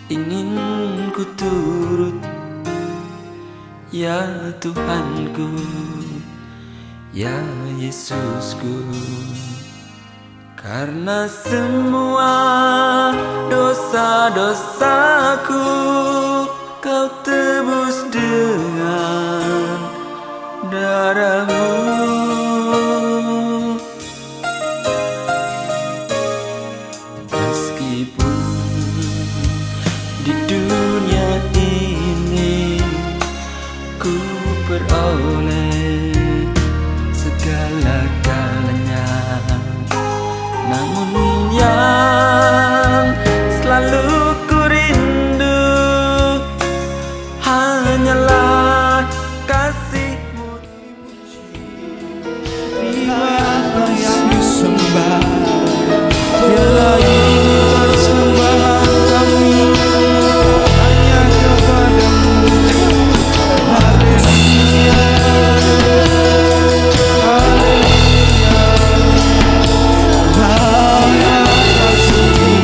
ingin ku turut, ya Tuhanku, ya Yesusku. Karena semua dosa-dosaku Kau tebus dengan darah-Mu. Meskipun di dunia ini ku peroleh segala-galanya, namun yang selalu ku rindu hanyalah kasih-Mu. Terima kasih sembah, bila ini persembahan kami hanya kepada-Mu. Haleluya, haleluya. Hanya kasih kami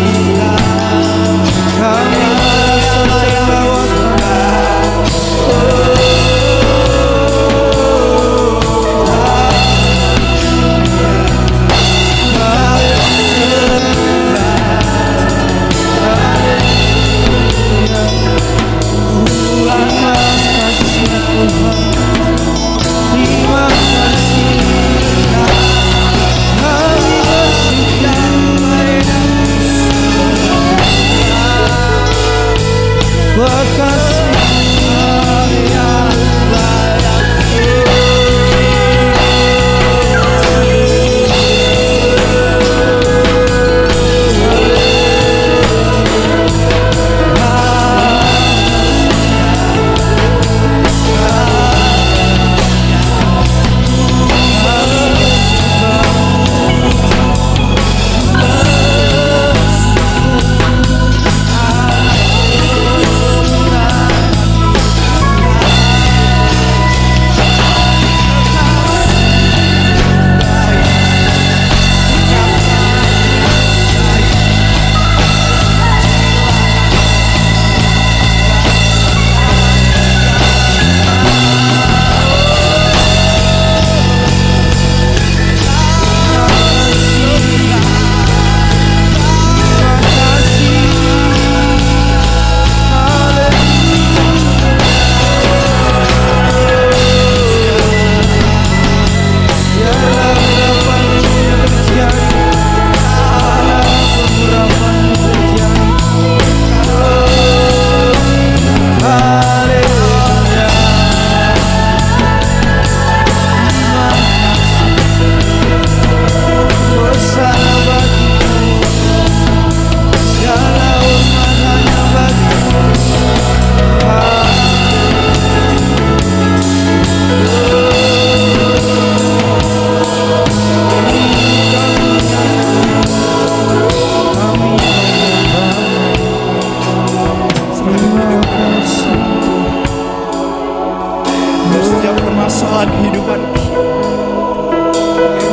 setiap permasalahan kehidupan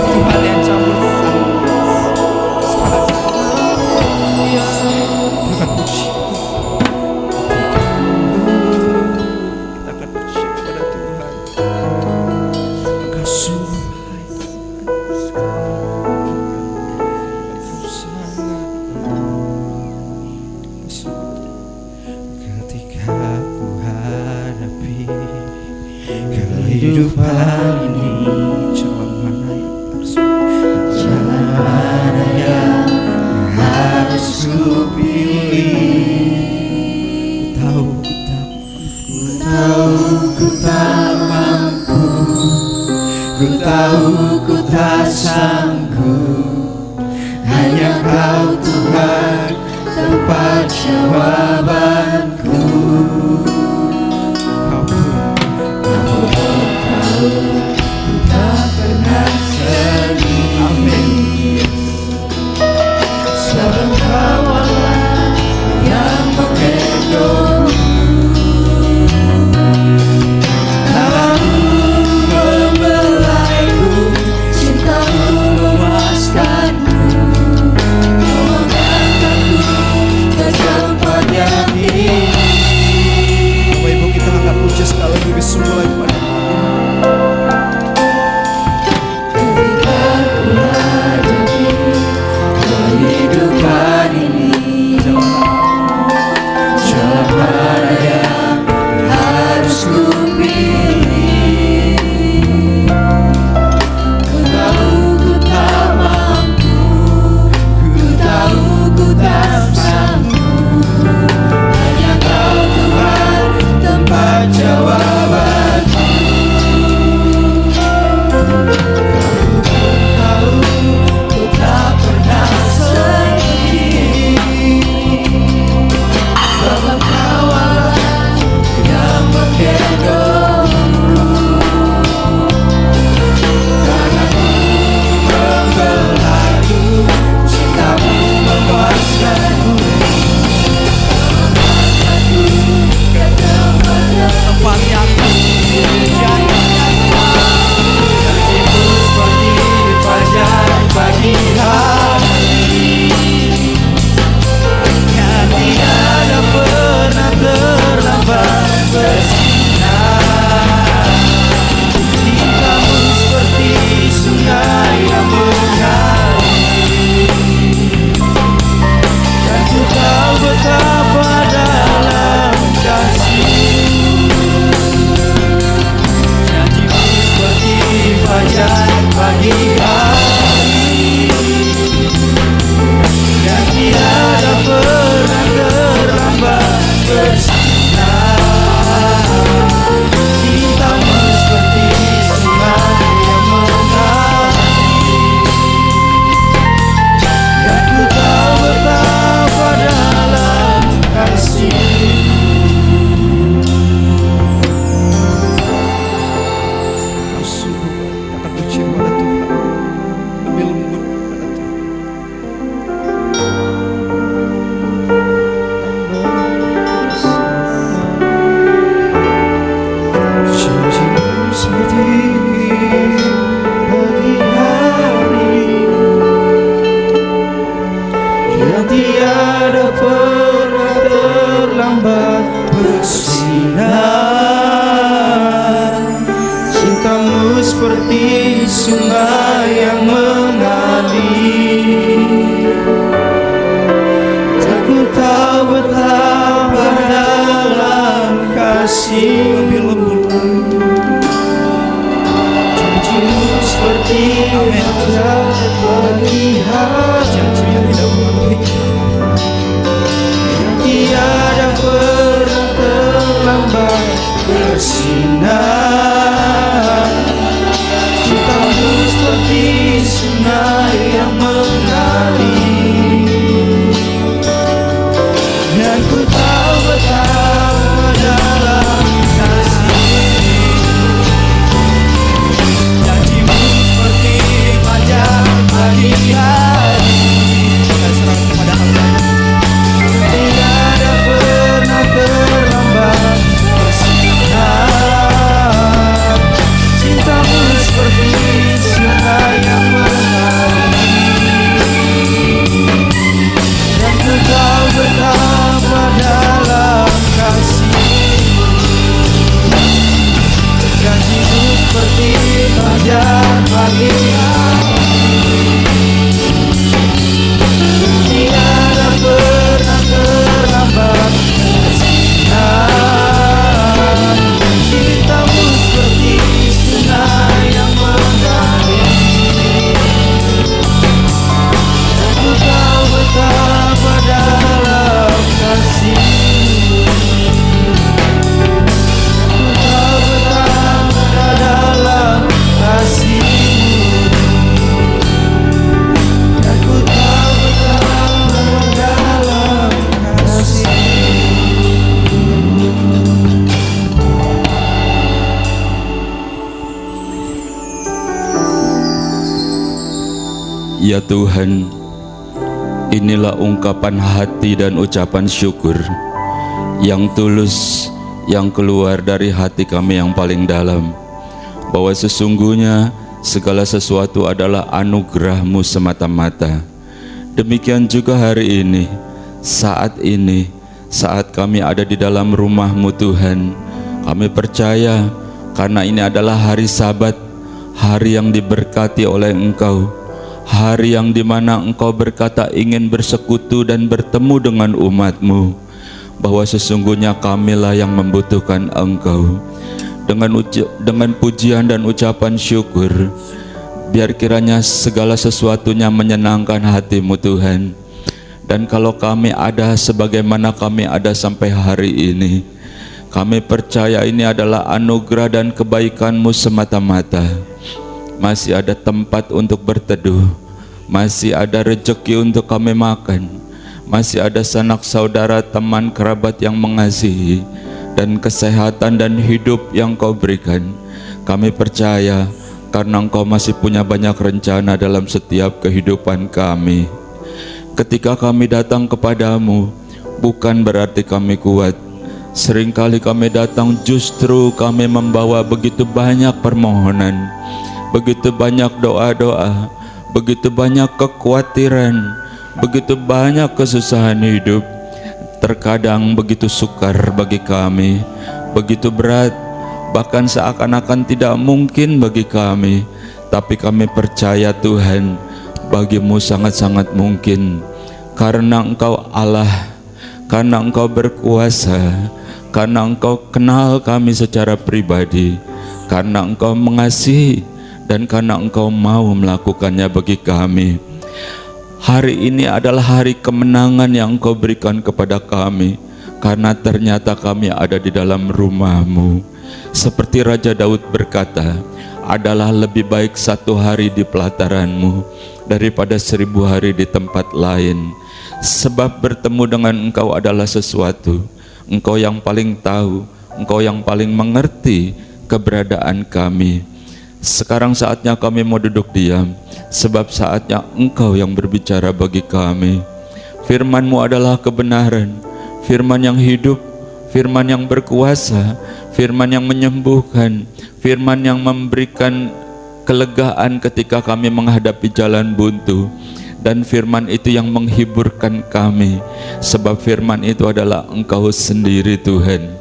Tuhan yang cabut Tuhan puji. Kita akan puji kepada Tuhan. Terima kasih. Ketika ku hadapi kehidupan ini, jalan mana yang harus ku pilih? Ku tahu ku tak mampu, ku tahu ku tak sanggup. Hanya Kau Tuhan tempat jawabanku. Kau tahu ku tak pernah sedih. Amin. Sebab Kau Allah yang menggendong. Cintamu memuaskanmu, kau mengangkatku ke tempat yang berlambat bersinar. Cintamu seperti sungai yang mengalir. Tak ku tahu betapa dalam kasih-Mu. Janji-Mu seperti fajar pagi hari yang tiada pernah terlambat bersinar. Cintamu seperti sungai yang mengalir, dan ku tahu betapa dalam kasih-Mu. Janji-Mu seperti fajar pagi hari, dan serang kepada Allah. Tiada pernah terlambat bersinar. Cintamu seperti sungai yang mengalir, dan ku tahu betapa dalam kasih-Mu. Janji-Mu seperti fajar pagi hari, tiada pernah terlambat bersinar. Cintamu seperti sungai yang mengalir, dan ku tahu betapa dalam kasih-Mu. Ku tahu betapa dalam kasih-Mu, dan ku tahu betapa dalam kasih-Mu. Ya Tuhan, inilah ungkapan hati dan ucapan syukur yang tulus yang keluar dari hati kami yang paling dalam, bahwa sesungguhnya segala sesuatu adalah anugerah-Mu semata-mata. Demikian juga hari ini, saat kami ada di dalam rumah-Mu Tuhan, kami percaya karena ini adalah hari Sabat, hari yang diberkati oleh Engkau, hari yang dimana Engkau berkata ingin bersekutu dan bertemu dengan umat-Mu, bahwa sesungguhnya kamilah yang membutuhkan Engkau. Dengan pujian dan ucapan syukur, biar kiranya segala sesuatunya menyenangkan hati-Mu Tuhan. Dan kalau kami ada sebagaimana kami ada sampai hari ini, kami percaya ini adalah anugerah dan kebaikan-Mu semata-mata. Masih ada tempat untuk berteduh, masih ada rezeki untuk kami makan, masih ada sanak saudara, teman kerabat yang mengasihi, dan kesehatan dan hidup yang Kau berikan. Kami percaya karena Engkau masih punya banyak rencana dalam setiap kehidupan kami. Ketika kami datang kepadamu, bukan berarti kami kuat. Seringkali kami datang justru kami membawa begitu banyak permohonan, begitu banyak doa-doa, begitu banyak kekhawatiran, begitu banyak kesusahan hidup. Terkadang begitu sukar bagi kami, begitu berat, bahkan seakan-akan tidak mungkin bagi kami. Tapi kami percaya Tuhan, bagi-Mu sangat-sangat mungkin, karena Engkau Allah, karena Engkau berkuasa, karena Engkau kenal kami secara pribadi, karena Engkau mengasihi, dan karena Engkau mau melakukannya bagi kami. Hari ini adalah hari kemenangan yang Engkau berikan kepada kami, karena ternyata kami ada di dalam rumah-Mu. Seperti Raja Daud berkata, adalah lebih baik 1 hari di pelataran-Mu daripada 1000 hari di tempat lain. Sebab bertemu dengan Engkau adalah sesuatu, Engkau yang paling tahu, Engkau yang paling mengerti keberadaan kami. Sekarang saatnya kami mau duduk diam, sebab saatnya Engkau yang berbicara bagi kami. Firman-Mu adalah kebenaran, firman yang hidup, firman yang berkuasa, firman yang menyembuhkan, firman yang memberikan kelegaan ketika kami menghadapi jalan buntu. dan firman itu yang menghiburkan kami, sebab firman itu adalah Engkau sendiri Tuhan,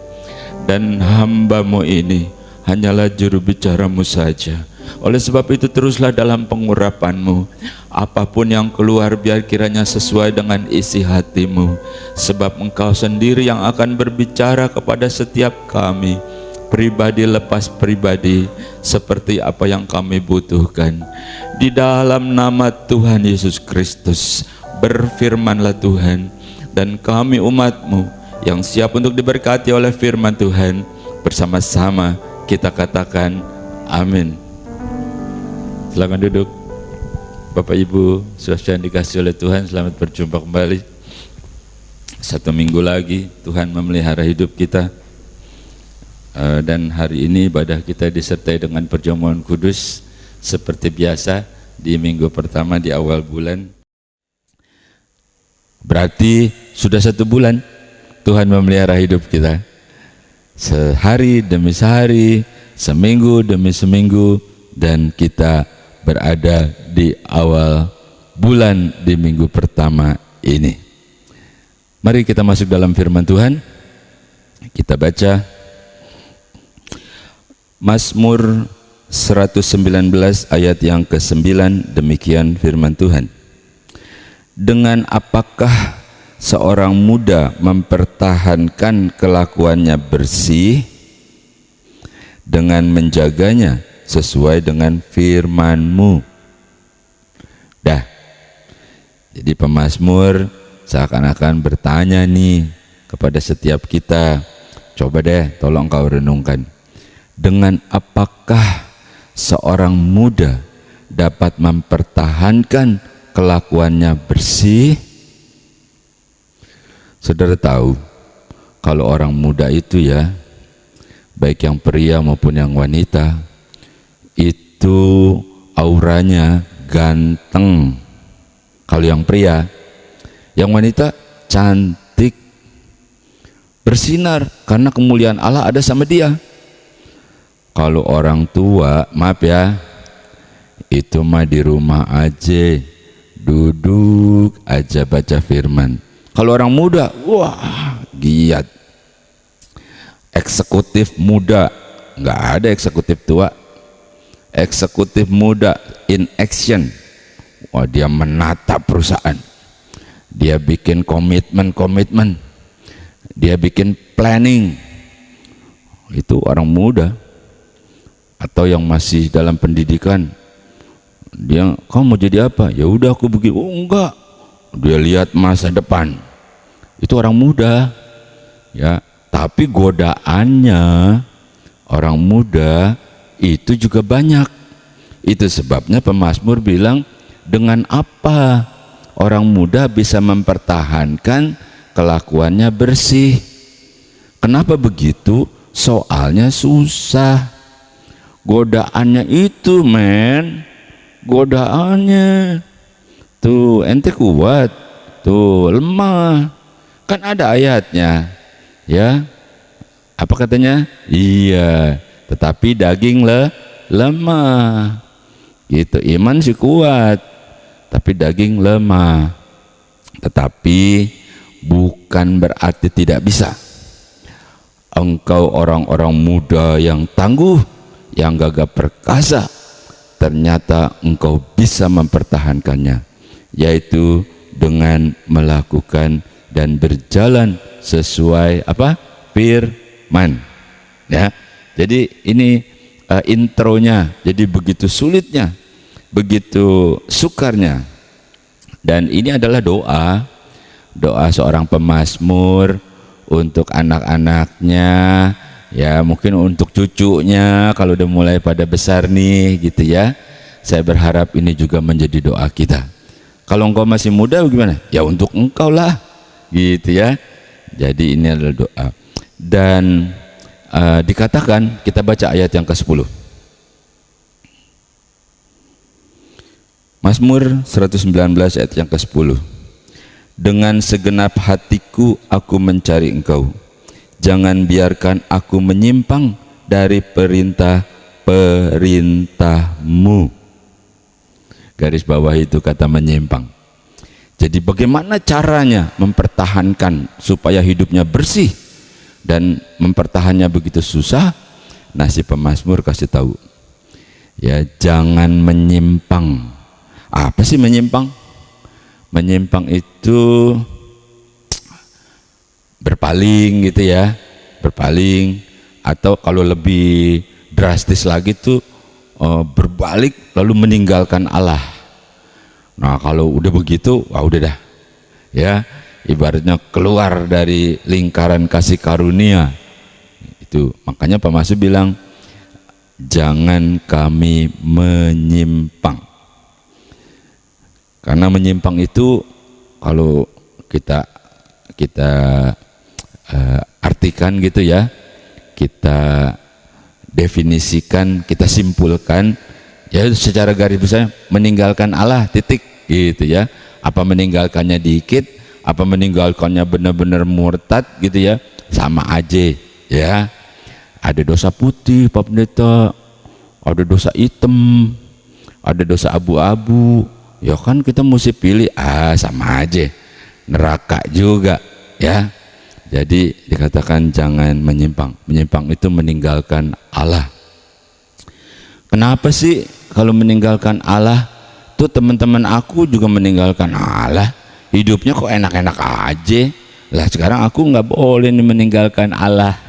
dan hamba-Mu ini hanyalah juru bicara-Mu saja. Oleh sebab itu teruslah dalam pengurapan-Mu, apapun yang keluar biar kiranya sesuai dengan isi hati-Mu, sebab Engkau sendiri yang akan berbicara kepada setiap kami, pribadi lepas pribadi, seperti apa yang kami butuhkan. Di dalam nama Tuhan Yesus Kristus, berfirmanlah Tuhan, dan kami umat-Mu yang siap untuk diberkati oleh firman Tuhan, bersama-sama kita katakan amin. Silakan duduk. Bapak Ibu, saudara yang dikasihi oleh Tuhan, selamat berjumpa kembali. Satu minggu lagi Tuhan memelihara hidup kita, dan hari ini ibadah kita disertai dengan perjamuan kudus seperti biasa di minggu pertama di awal bulan. Berarti sudah 1 bulan Tuhan memelihara hidup kita, sehari demi sehari, seminggu demi seminggu, dan kita berada di awal bulan di minggu pertama ini. Mari kita masuk dalam firman Tuhan. Kita baca Mazmur 119 ayat yang ke-9. Demikian firman Tuhan. Dengan apakah seorang muda mempertahankan kelakuannya bersih? Dengan menjaganya sesuai dengan firman-Mu. Dah. Jadi pemazmur seakan-akan bertanya nih kepada setiap kita. Coba deh, tolong kau renungkan. Dengan apakah seorang muda dapat mempertahankan kelakuannya bersih? Saudara tahu, kalau orang muda itu ya, baik yang pria maupun yang wanita, itu auranya ganteng. Kalau yang pria, yang wanita cantik, bersinar karena kemuliaan Allah ada sama dia. Kalau orang tua, maaf ya, itu mah di rumah aja, duduk aja baca firman. Kalau orang muda, wah giat, eksekutif muda, nggak ada eksekutif tua. Eksekutif muda in action. Wah, dia menata perusahaan, dia bikin komitmen, dia bikin planning. Itu orang muda. Atau yang masih dalam pendidikan, dia, kamu mau jadi apa? Ya udah aku begini. Oh enggak, dia lihat masa depan. Itu orang muda ya. Tapi godaannya orang muda itu juga banyak. Itu sebabnya pemazmur bilang, dengan apa orang muda bisa mempertahankan kelakuannya bersih? Kenapa begitu? Soalnya susah. Godaannya itu, men. Godaannya. Tuh, ente kuat. Tuh, lemah. Kan ada ayatnya. Ya. Apa katanya? Iya. Tetapi daging lemah. Gitu. Iman sih kuat, tapi daging lemah. Tetapi bukan berarti tidak bisa. Engkau orang-orang muda yang tangguh, yang gagah perkasa, ternyata engkau bisa mempertahankannya, yaitu dengan melakukan dan berjalan sesuai apa? Firman. Ya. Jadi ini intronya, jadi begitu sulitnya, begitu sukarnya. Dan ini adalah doa seorang pemazmur untuk anak-anaknya, ya mungkin untuk cucunya kalau udah mulai pada besar nih gitu ya. Saya berharap ini juga menjadi doa kita. Kalau engkau masih muda bagaimana? Ya untuk engkau lah gitu ya. Jadi ini adalah doa. Dan dikatakan, kita baca ayat yang ke-10. Mazmur 119 ayat yang ke-10. Dengan segenap hatiku aku mencari engkau, jangan biarkan aku menyimpang dari perintah-perintahmu. Garis bawah itu kata menyimpang. Jadi bagaimana caranya mempertahankan supaya hidupnya bersih dan mempertahankannya begitu susah? Nah, si pemazmur kasih tahu, ya jangan menyimpang. Apa sih menyimpang? Menyimpang itu berpaling gitu ya, berpaling, atau kalau lebih drastis lagi tuh berbalik lalu meninggalkan Allah. Nah, kalau udah begitu, udah dah, ya ibaratnya keluar dari lingkaran kasih karunia itu. Makanya pemazmur bilang, jangan kami menyimpang. Karena menyimpang itu kalau kita artikan gitu ya, kita definisikan, kita simpulkan, ya secara garis besar meninggalkan Allah, titik gitu ya. Apa meninggalkannya dikit, apa meninggalkannya benar-benar murtad gitu ya, sama aja ya. Ada dosa putih Pak Pendeta, ada dosa hitam, ada dosa abu-abu, ya kan kita mesti pilih, sama aja, neraka juga ya. Jadi dikatakan jangan menyimpang. Menyimpang itu meninggalkan Allah. Kenapa sih kalau meninggalkan Allah tuh teman-teman aku juga meninggalkan Allah, hidupnya kok enak-enak aja lah. Sekarang aku nggak boleh nih meninggalkan Allah.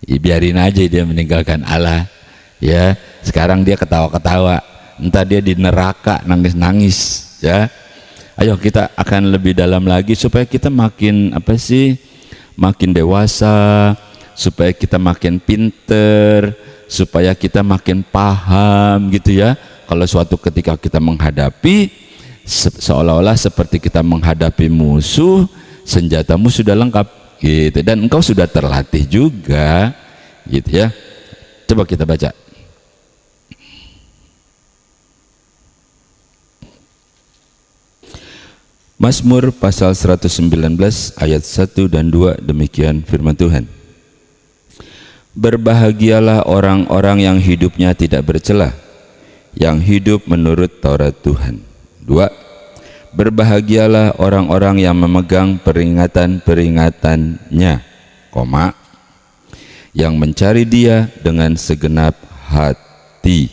Ya, biarin aja dia meninggalkan Allah ya. Sekarang dia ketawa-ketawa, entah dia di neraka nangis-nangis ya. Ayo kita akan lebih dalam lagi supaya kita makin makin dewasa, supaya kita makin pinter, supaya kita makin paham gitu ya. Kalau suatu ketika kita menghadapi, seolah-olah seperti kita menghadapi musuh, senjatamu sudah lengkap gitu, dan engkau sudah terlatih juga gitu ya. Coba kita baca Mazmur pasal 119 ayat 1 dan 2, demikian firman Tuhan. Berbahagialah orang-orang yang hidupnya tidak bercela, yang hidup menurut Taurat Tuhan. 2. Berbahagialah orang-orang yang memegang peringatan-peringatannya, yang mencari Dia dengan segenap hati.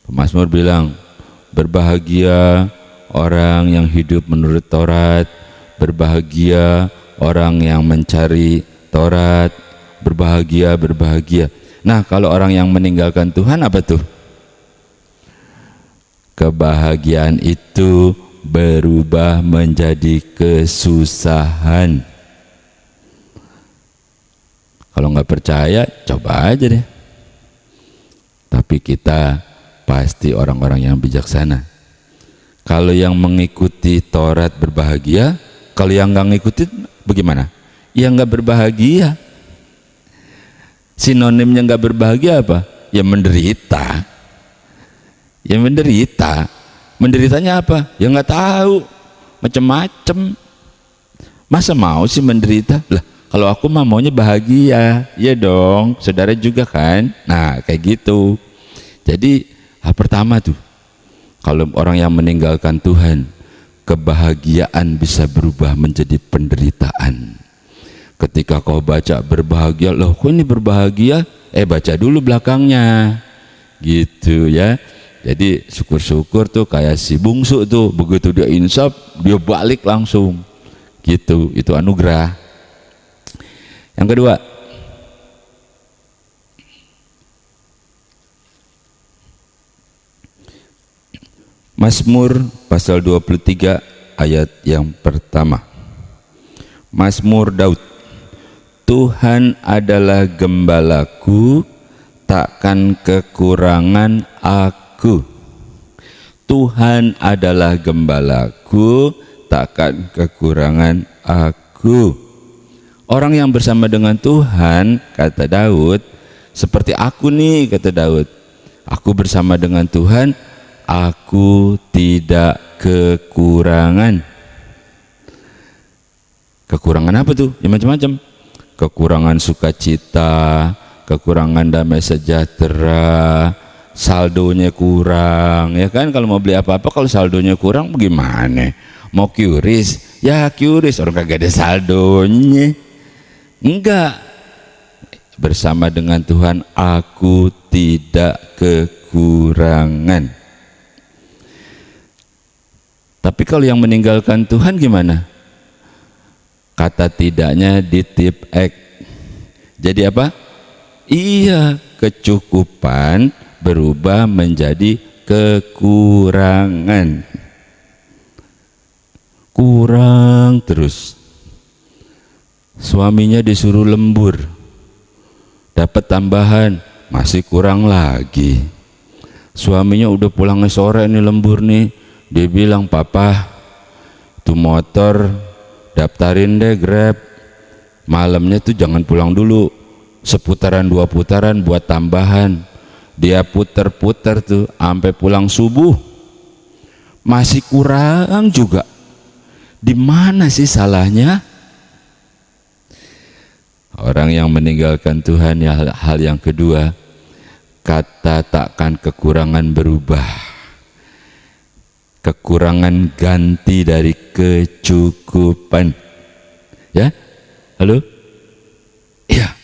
Pemazmur bilang, berbahagia orang yang hidup menurut Taurat, berbahagia orang yang mencari Taurat, berbahagia. Nah, kalau orang yang meninggalkan Tuhan apa tuh? Kebahagiaan itu berubah menjadi kesusahan. Kalau nggak percaya, coba aja deh. Tapi kita pasti orang-orang yang bijaksana. Kalau yang mengikuti Taurat berbahagia, kalau yang nggak ngikutin bagaimana? Ya nggak berbahagia. Sinonimnya nggak berbahagia apa? Ya menderita. Ya menderita. Menderitanya apa? Ya nggak tahu. Macem-macem. Masa mau sih menderita? Lah, kalau aku mah maunya bahagia. Ya dong, saudara juga kan? Nah, kayak gitu. Jadi hal pertama tuh, kalau orang yang meninggalkan Tuhan, kebahagiaan bisa berubah menjadi penderitaan. Ketika kau baca berbahagia, loh kok ini berbahagia? Baca dulu belakangnya gitu ya. Jadi syukur-syukur tuh kayak si bungsu tuh, begitu dia insaf, dia balik langsung gitu. Itu anugerah. Yang kedua, Mazmur pasal 23 ayat yang pertama. Mazmur Daud. Tuhan adalah gembalaku, takkan kekurangan aku. Tuhan adalah gembalaku, takkan kekurangan aku. Orang yang bersama dengan Tuhan, kata Daud, seperti aku nih, kata Daud. Aku bersama dengan Tuhan, aku tidak kekurangan. Kekurangan apa tuh? Ya macam-macam. Kekurangan sukacita, kekurangan damai sejahtera, saldonya kurang, ya kan? Kalau mau beli apa-apa kalau saldonya kurang bagaimana? Mau QRIS, ya QRIS orang kagak ada saldonya. Enggak. Bersama dengan Tuhan aku tidak kekurangan. Tapi kalau yang meninggalkan Tuhan gimana? Kata tidaknya di tip X. Jadi apa? Iya, kecukupan berubah menjadi kekurangan. Kurang terus. Suaminya disuruh lembur, dapat tambahan, masih kurang lagi. Suaminya udah pulangnya sore nih lembur nih, dia bilang, papa tuh motor daftarin deh Grab, malamnya tuh jangan pulang dulu, seputaran 2 putaran buat tambahan. Dia puter-puter tuh sampai pulang subuh masih kurang juga. Di mana sih salahnya? Orang yang meninggalkan Tuhan ya hal yang kedua, kata takkan kekurangan berubah. Kekurangan ganti dari kecukupan. Ya? Halo? Ya.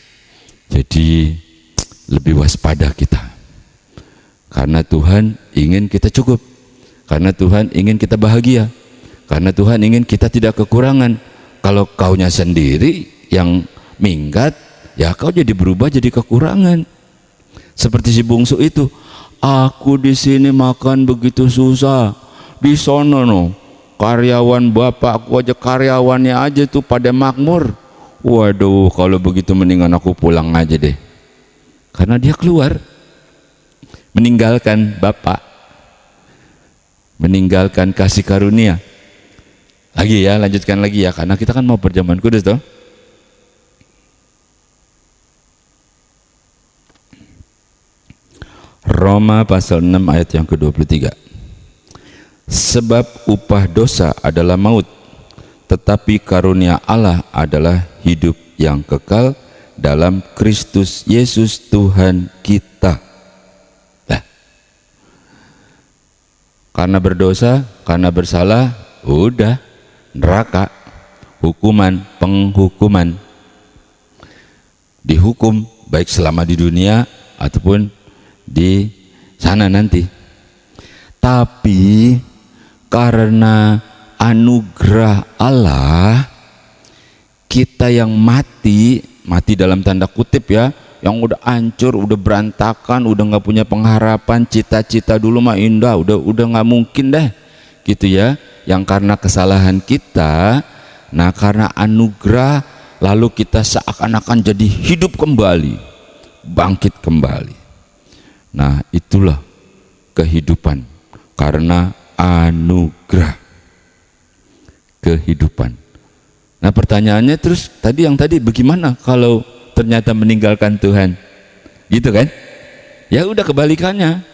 Jadi lebih waspada kita. Karena Tuhan ingin kita cukup. Karena Tuhan ingin kita bahagia. Karena Tuhan ingin kita tidak kekurangan. Kalau kaunya sendiri yang minggat, ya kau jadi berubah jadi kekurangan. Seperti si bungsu itu, aku di sini makan begitu susah, di sono no karyawan bapakku aja, karyawannya aja tuh pada makmur. Waduh, kalau begitu mendingan aku pulang aja deh. Karena dia keluar, meninggalkan bapak, meninggalkan kasih karunia. Lagi ya, lanjutkan lagi ya, karena kita kan mau perjamuan kudus toh. Roma pasal 6 ayat yang ke-23. Sebab upah dosa adalah maut, tetapi karunia Allah adalah hidup yang kekal dalam Kristus Yesus Tuhan kita. Nah, karena berdosa, karena bersalah, udah neraka, hukuman, penghukuman, dihukum baik selama di dunia ataupun di sana nanti. Tapi karena anugerah Allah, kita yang mati dalam tanda kutip ya, yang udah hancur, udah berantakan, udah nggak punya pengharapan, cita-cita dulu mah indah, udah nggak mungkin deh, gitu ya. Yang karena kesalahan kita, nah karena anugerah, lalu kita seakan-akan jadi hidup kembali, bangkit kembali. Nah itulah kehidupan karena anugerah, kehidupan. Nah pertanyaannya terus tadi bagaimana kalau ternyata meninggalkan Tuhan, gitu kan? Ya udah kebalikannya.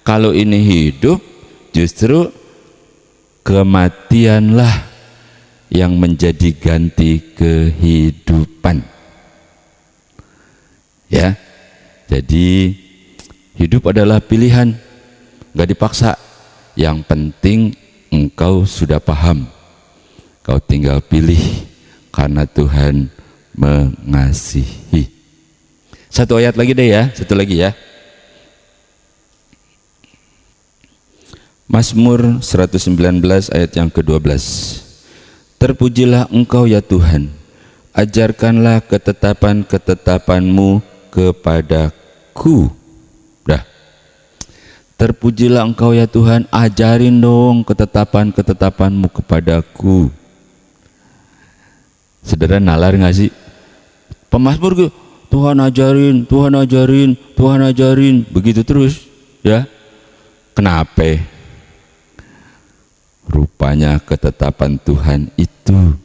Kalau ini hidup, justru kematianlah yang menjadi ganti kehidupan. Ya, jadi hidup adalah pilihan, nggak dipaksa. Yang penting engkau sudah paham, kau tinggal pilih karena Tuhan mengasihi. Satu ayat lagi deh ya, satu lagi ya. Mazmur 119 ayat yang ke-12. Terpujilah engkau ya Tuhan, ajarkanlah ketetapan-ketetapanmu kepadaku. Dah. Terpujilah engkau ya Tuhan, ajarin dong ketetapan-ketetapanmu kepadaku. Saudara nalar gak sih? Pemazmur gitu, Tuhan ajarin, Tuhan ajarin, Tuhan ajarin, begitu terus ya. Kenapa? Rupanya ketetapan Tuhan itu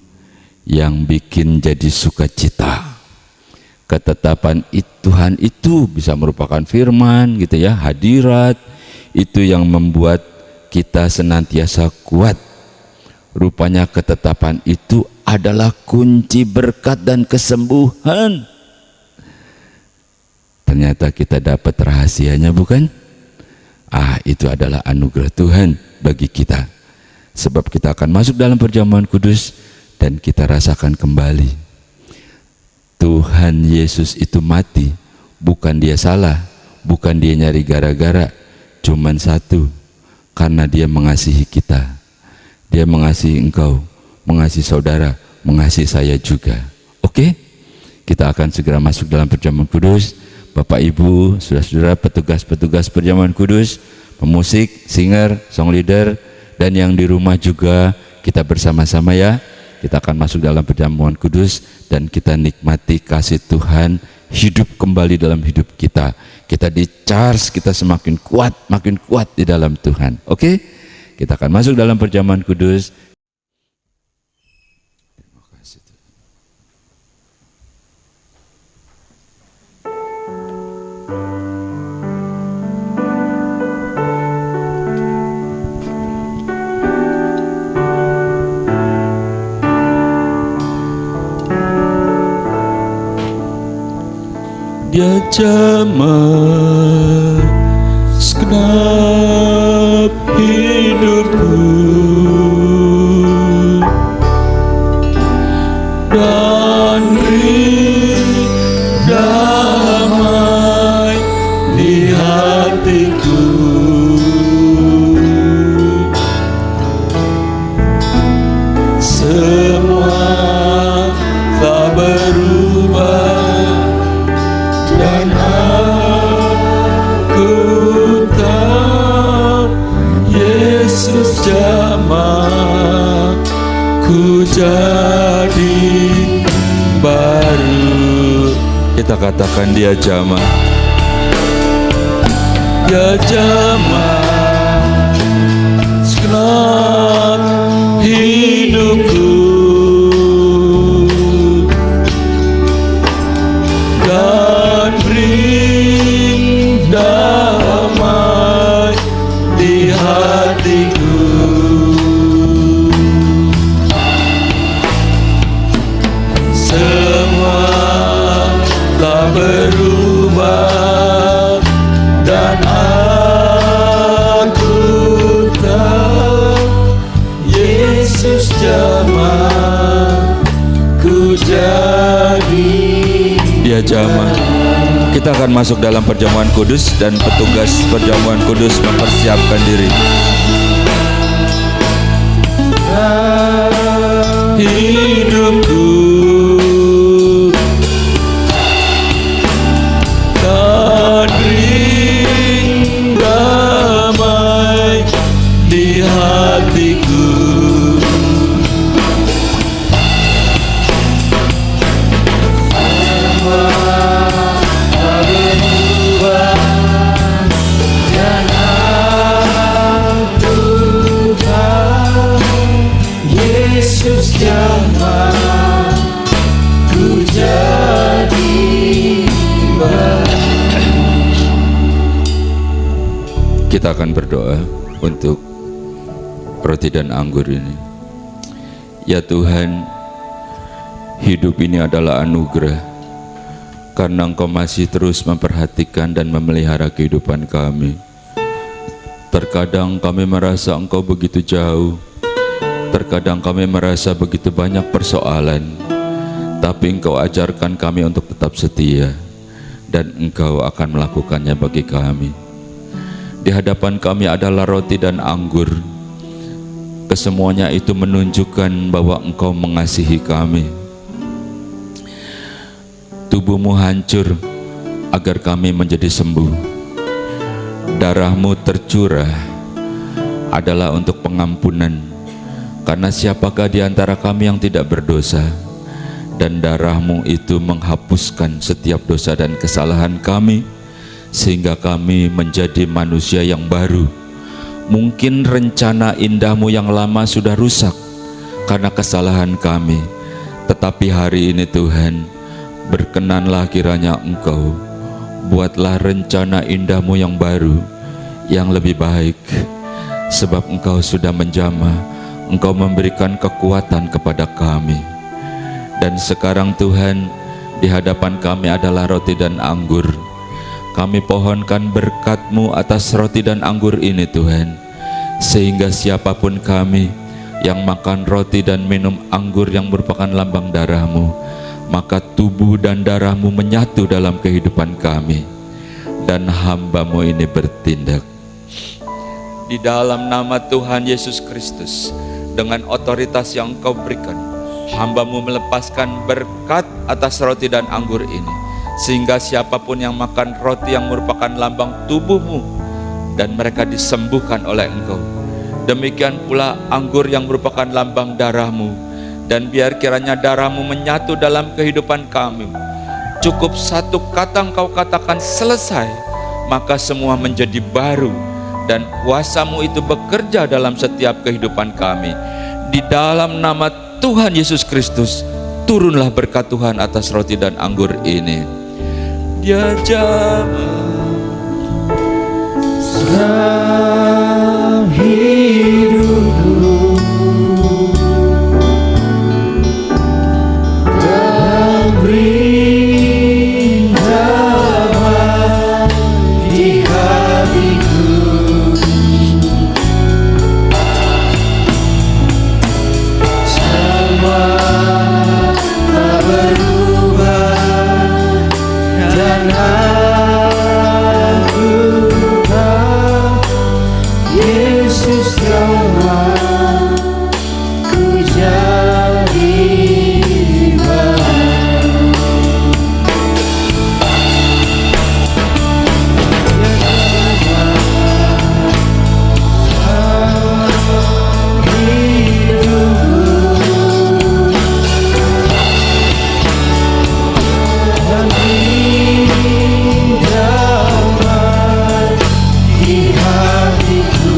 yang bikin jadi sukacita. Ketetapan Tuhan itu bisa merupakan firman gitu ya, hadirat, itu yang membuat kita senantiasa kuat. Rupanya ketetapan itu adalah kunci berkat dan kesembuhan. Ternyata kita dapat rahasianya, bukan? Itu adalah anugerah Tuhan bagi kita. Sebab kita akan masuk dalam perjamuan kudus dan kita rasakan kembali Tuhan Yesus itu mati, bukan dia salah, bukan dia nyari gara-gara, cuman satu, karena dia mengasihi kita. Dia mengasihi engkau, mengasihi saudara, mengasihi saya juga. Oke? Kita akan segera masuk dalam perjamuan kudus. Bapak Ibu, saudara-saudara, petugas-petugas perjamuan kudus, pemusik, singer, song leader, dan yang di rumah juga, kita bersama-sama ya. Kita akan masuk dalam perjamuan kudus dan kita nikmati kasih Tuhan hidup kembali dalam hidup kita. Kita di-charge, kita semakin kuat di dalam Tuhan. Oke? Kita akan masuk dalam perjamuan kudus. Terima kasih Tuhan. Dia jamah segenap hidupku dan beri damai di hatiku. Semua tak berubah dan aku tahu Yesus jamah ku jadi baru. Kita katakan dia jamah, dia jamah segenap hidupku dan beri damai di hatiku. Semua tak berubah dan aku tahu Yesus jamah ku jadi. Dia jamah. Kita akan masuk dalam perjamuan kudus dan petugas perjamuan kudus mempersiapkan diri. Hidupku dan beri damai di hatiku. Yesus jamah ku jadi baru. Kita akan berdoa untuk roti dan anggur ini. Ya Tuhan, hidup ini adalah anugerah karena Engkau masih terus memperhatikan dan memelihara kehidupan kami. Terkadang kami merasa Engkau begitu jauh, terkadang kami merasa begitu banyak persoalan, tapi Engkau ajarkan kami untuk tetap setia, dan Engkau akan melakukannya bagi kami. Di hadapan kami adalah roti dan anggur. Kesemuanya itu menunjukkan bahwa Engkau mengasihi kami. Tubuhmu hancur agar kami menjadi sembuh. Darahmu tercurah adalah untuk pengampunan. Karena siapakah di antara kami yang tidak berdosa, dan darah-Mu itu menghapuskan setiap dosa dan kesalahan kami, sehingga kami menjadi manusia yang baru. Mungkin rencana indah-Mu yang lama sudah rusak karena kesalahan kami, tetapi hari ini Tuhan, berkenanlah kiranya Engkau buatlah rencana indah-Mu yang baru, yang lebih baik, sebab Engkau sudah menjamah. Engkau memberikan kekuatan kepada kami. Dan sekarang Tuhan, di hadapan kami adalah roti dan anggur. kami pohonkan berkat-Mu atas roti dan anggur ini Tuhan, sehingga siapapun kami yang makan roti dan minum anggur yang merupakan lambang darah-Mu, maka tubuh dan darah-Mu menyatu dalam kehidupan kami, dan hamba-Mu ini bertindak. Di dalam nama Tuhan Yesus Kristus, dengan otoritas yang Engkau berikan, hamba-Mu melepaskan berkat atas roti dan anggur ini, sehingga siapapun yang makan roti yang merupakan lambang tubuh-Mu, dan mereka disembuhkan oleh Engkau. Demikian pula anggur yang merupakan lambang darah-Mu, dan biar kiranya darah-Mu menyatu dalam kehidupan kami. Cukup satu kata Engkau katakan selesai, maka semua menjadi baru, dan kuasa-Mu itu bekerja dalam setiap kehidupan kami. Di dalam nama Tuhan Yesus Kristus, turunlah berkat Tuhan atas roti dan anggur ini. Dia jamah dalam hidupku, dan beri damai di hatiku. Semua tak berubah, dan aku tahu Yesus telah ku jadi baru. Dan damai di hatiku.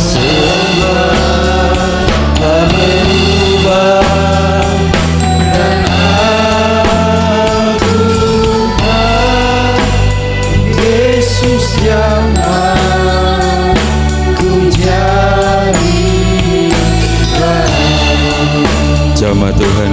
Semua tak berubah, dan aku tahu Yesus yang aku jadi baru. Jamaah Tuhan,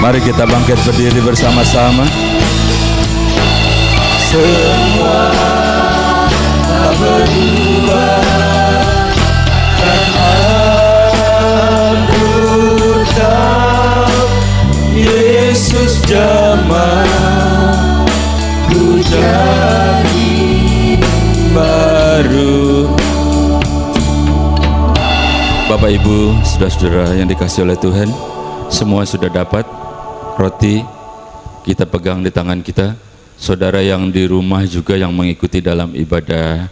mari kita bangkit berdiri bersama-sama. Semua tak berubah, dan aku tahu Yesus jamah ku jadi Baru. Bapak Ibu, saudara-saudara yang dikasihi oleh Tuhan, semua sudah dapat roti, kita pegang di tangan kita. Saudara yang di rumah juga yang mengikuti dalam ibadah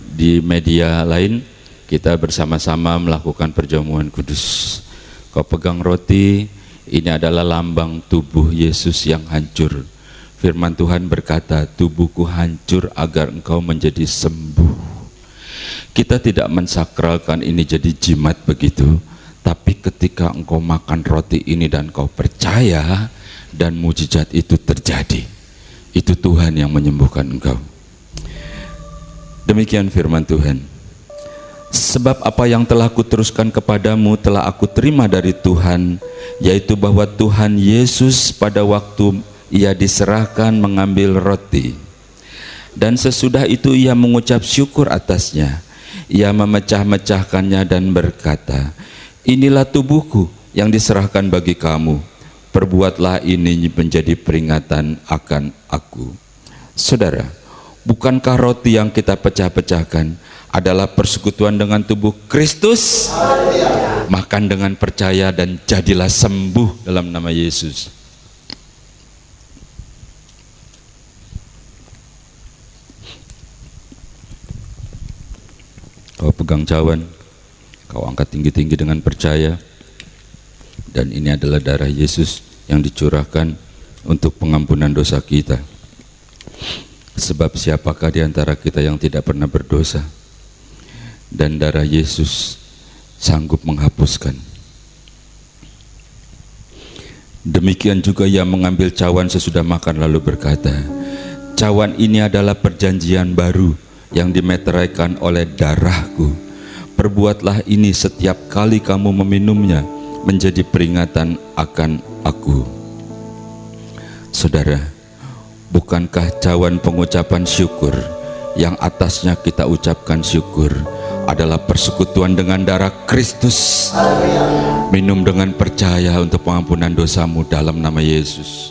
di media lain, kita bersama-sama melakukan perjamuan kudus. Kau pegang roti, ini adalah lambang tubuh Yesus yang hancur. Firman Tuhan berkata, tubuhku hancur agar engkau menjadi sembuh. Kita tidak mensakralkan ini jadi jimat begitu, tapi ketika engkau makan roti ini dan kau percaya, dan mujizat itu terjadi, itu Tuhan yang menyembuhkan engkau. Demikian firman Tuhan. Sebab apa yang telah kuteruskan kepadamu telah aku terima dari Tuhan, yaitu bahwa Tuhan Yesus pada waktu ia diserahkan mengambil roti, dan sesudah itu ia mengucap syukur atasnya, ia memecah-mecahkannya dan berkata, inilah tubuhku yang diserahkan bagi kamu, perbuatlah ini menjadi peringatan akan aku. Saudara, bukankah roti yang kita pecah-pecahkan adalah persekutuan dengan tubuh Kristus? Makan dengan percaya dan jadilah sembuh dalam nama Yesus. Kau pegang cawan, kau angkat tinggi-tinggi dengan percaya, dan ini adalah darah Yesus yang dicurahkan untuk pengampunan dosa kita. Sebab siapakah di antara kita yang tidak pernah berdosa? dan darah Yesus sanggup menghapuskan. Demikian juga ia mengambil cawan sesudah makan lalu berkata, cawan ini adalah perjanjian baru yang dimeteraikan oleh darahku. Perbuatlah ini setiap kali kamu meminumnya menjadi peringatan akan aku. Saudara, bukankah cawan pengucapan syukur yang atasnya kita ucapkan syukur adalah persekutuan dengan darah Kristus? Minum dengan percaya untuk pengampunan dosamu dalam nama Yesus.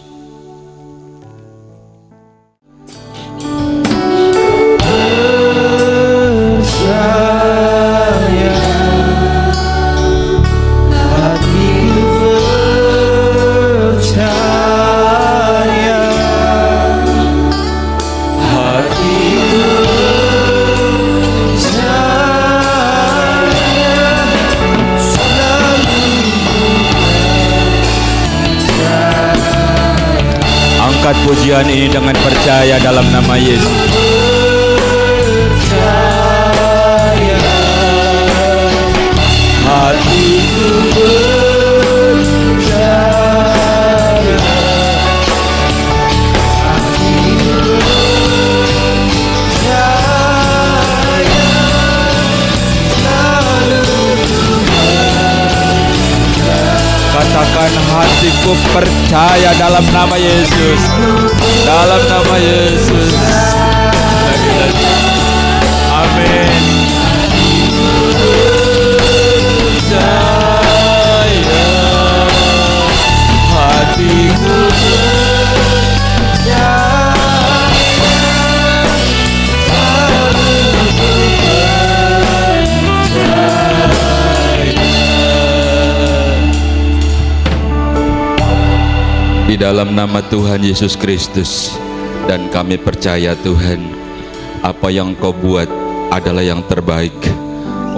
Angkat pujian ini dengan percaya dalam nama Yesus. Hatiku percaya, hatiku percaya, katakan hatiku percaya dalam nama Yesus. Dalam nama Yesus. Lagi-lagi. Amin. Percaya, hatiku percaya, di dalam nama Tuhan Yesus Kristus. Dan kami percaya Tuhan, apa yang Kau buat adalah yang terbaik.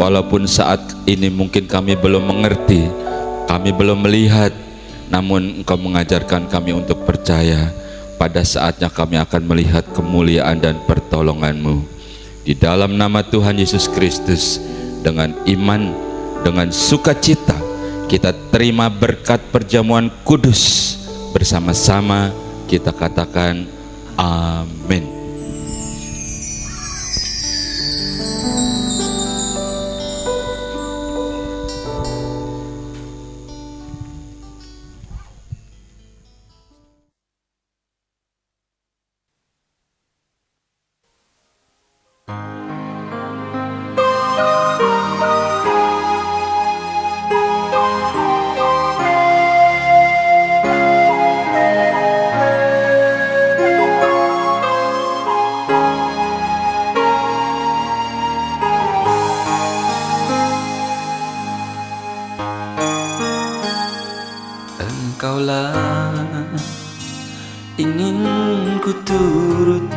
Walaupun saat ini mungkin kami belum mengerti, kami belum melihat, namun Engkau mengajarkan kami untuk percaya. Pada saatnya kami akan melihat kemuliaan dan pertolongan-Mu. Di dalam nama Tuhan Yesus Kristus, dengan iman, dengan sukacita, kita terima berkat perjamuan kudus. Bersama-sama kita katakan amin. Engkaulah ingin ku turut,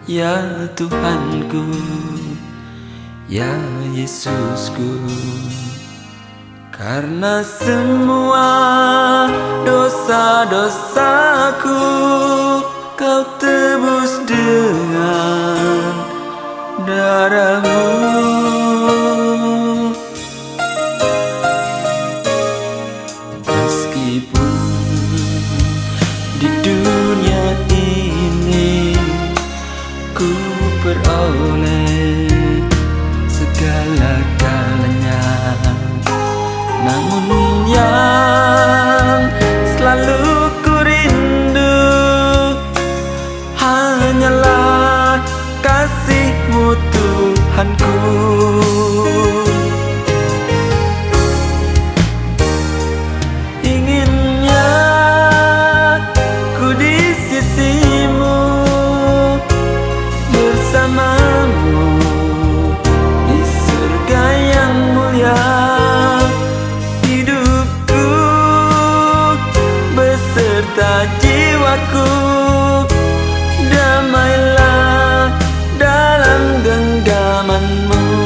ya Tuhanku, ya Yesusku. Karena semua dosa-dosaku Kau tebus dengan darah-Mu. Meskipun di dunia ini ku peroleh segala-galanya, namun yang selalu ku rindu hanyalah kasih-Mu Tuhanku. Jiwaku damailah dalam genggaman-Mu.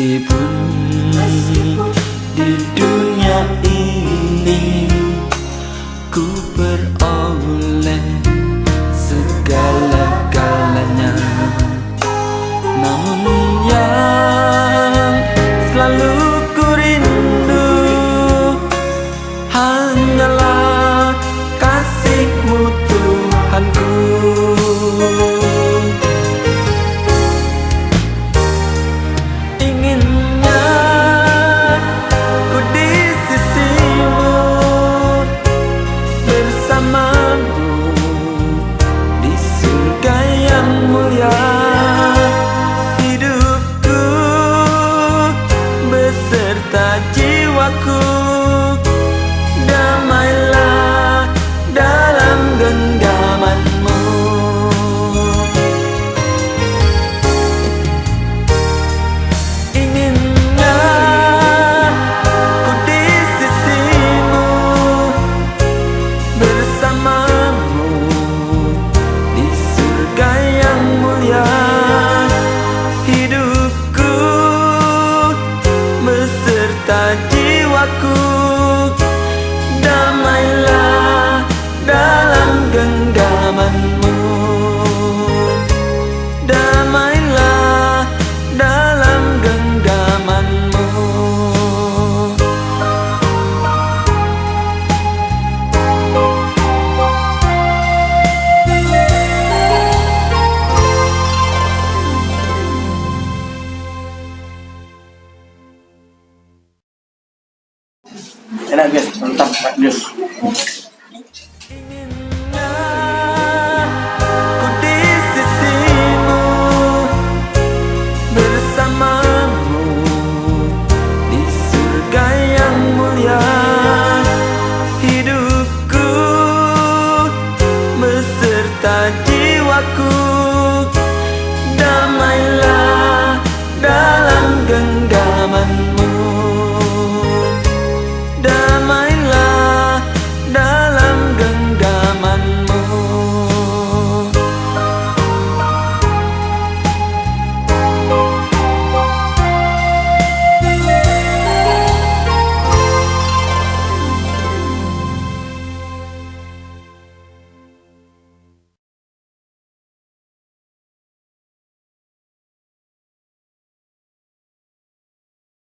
Meskipun di dunia ini ku beroleh segala-galanya, namun yang selalu ku rindu hanyalah kasih-Mu Tuhanku. Inginnya ku di sisi-Mu, bersama-Mu di surga yang mulia. Hidupku beserta jiwaku damailah dalam genggaman-Mu. Inginnya ku di sisi-Mu, bersama-Mu di surga yang mulia. Hidupku beserta jiwaku damailah dalam genggaman-Mu. Damailah dalam genggaman-Mu. Enak guys, mantap Mas Dius.